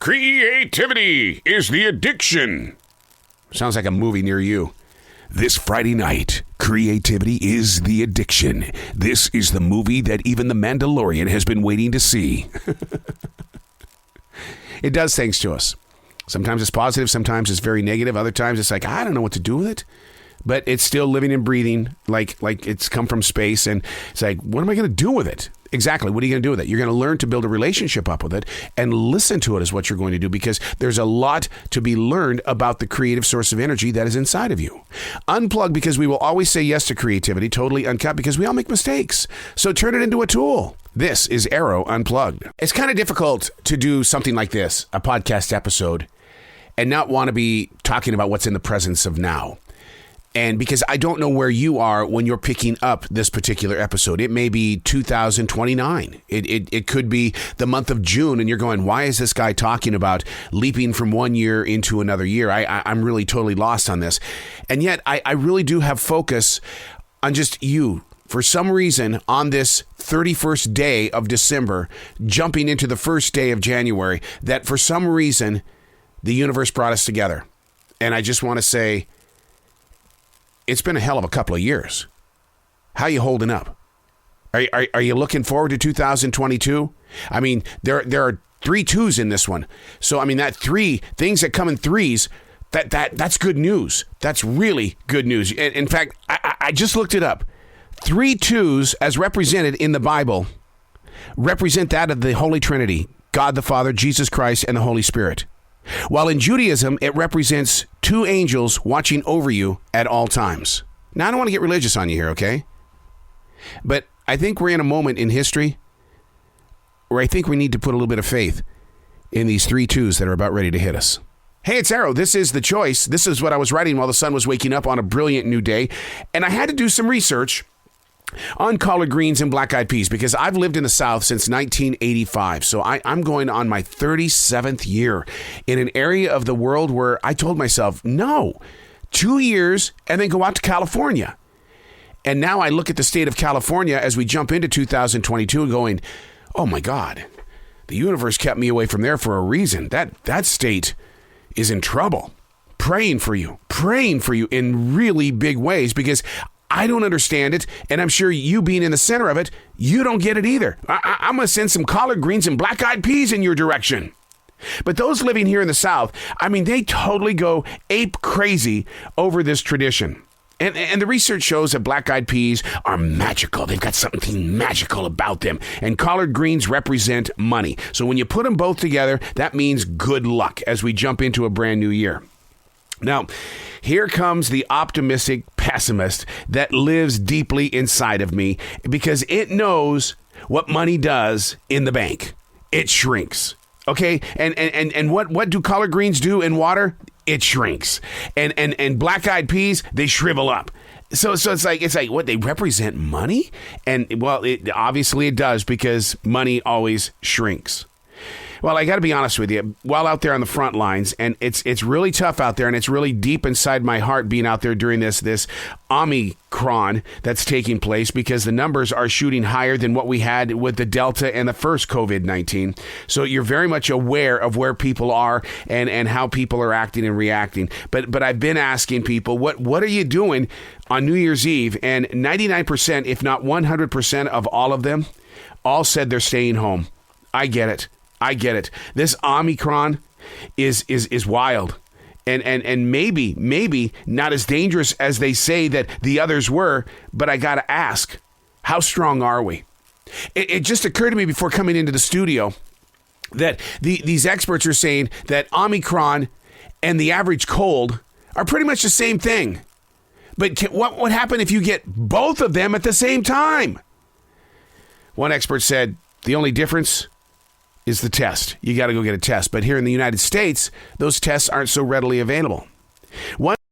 Creativity is the addiction. Sounds like a movie near you. This Friday night, creativity is the addiction. This is the movie that even the Mandalorian has been waiting to see. It does things to us. Sometimes it's positive, sometimes it's very negative. Other times it's like, I don't know what to do with it. But it's still living and breathing like it's come from space. And it's like, what am I going to do with it? Exactly. What are you going to do with it? You're going to learn to build a relationship up with it, and listen to it is what you're going to do, because there's a lot to be learned about the creative source of energy that is inside of you. Unplug, because we will always say yes to creativity. Totally uncut, because we all make mistakes. So turn it into a tool. This is Arroe Unplugged. It's kind of difficult to do something like this, a podcast episode, and not want to be talking about what's in the presence of now. And because I don't know where you are when you're picking up this particular episode. It may be 2029. It could be the month of June, and you're going, why is this guy talking about leaping from one year into another year? I'm really totally lost on this. And yet I really do have focus on just you. For some reason, on this 31st day of December, jumping into the first day of January, that for some reason, the universe brought us together. And I just want to say, it's been a hell of a couple of years. How are you holding up? Are you looking forward to 2022? I mean, there are 3 twos in this one. So, I mean, that 3 things that come in threes, that's good news. That's really good news. In fact, I just looked it up. 3 twos, as represented in the Bible, represent that of the Holy Trinity, God the Father, Jesus Christ, and the Holy Spirit. While in Judaism, it represents 2 angels watching over you at all times. Now, I don't want to get religious on you here, okay? But I think we're in a moment in history where I think we need to put a little bit of faith in these 3 twos that are about ready to hit us. Hey, it's Arroe. This is The Choice. This is what I was writing while the sun was waking up on a brilliant new day. And I had to do some research on collard greens and black-eyed peas, because I've lived in the South since 1985. So I'm going on my 37th year in an area of the world where I told myself, no, 2 years and then go out to California. And now I look at the state of California as we jump into 2022 and going, oh my God, the universe kept me away from there for a reason. That state is in trouble. Praying for you in really big ways, because I don't understand it, and I'm sure you being in the center of it, you don't get it either. I'm going to send some collard greens and black-eyed peas in your direction. But those living here in the South, I mean, they totally go ape crazy over this tradition. And the research shows that black-eyed peas are magical. They've got something magical about them. And collard greens represent money. So when you put them both together, that means good luck as we jump into a brand new year. Now, here comes the optimistic pessimist that lives deeply inside of me, because it knows what money does in the bank. It shrinks. Okay? And what do collard greens do in water? It shrinks. And black-eyed peas, they shrivel up. So it's like what, they represent money? And well, obviously it does, because money always shrinks. Well, I got to be honest with you, while out there on the front lines, and it's really tough out there, and it's really deep inside my heart being out there during this Omicron that's taking place, because the numbers are shooting higher than what we had with the Delta and the first COVID-19. So you're very much aware of where people are and how people are acting and reacting. But I've been asking people, what are you doing on New Year's Eve? And 99%, if not 100% of all of them, all said they're staying home. I get it. This Omicron is wild, and maybe not as dangerous as they say that the others were. But I got to ask, how strong are we? It just occurred to me before coming into the studio that these experts are saying that Omicron and the average cold are pretty much the same thing. But what would happen if you get both of them at the same time? One expert said the only difference is the test. You got to go get a test. But here in the United States, those tests aren't so readily available. One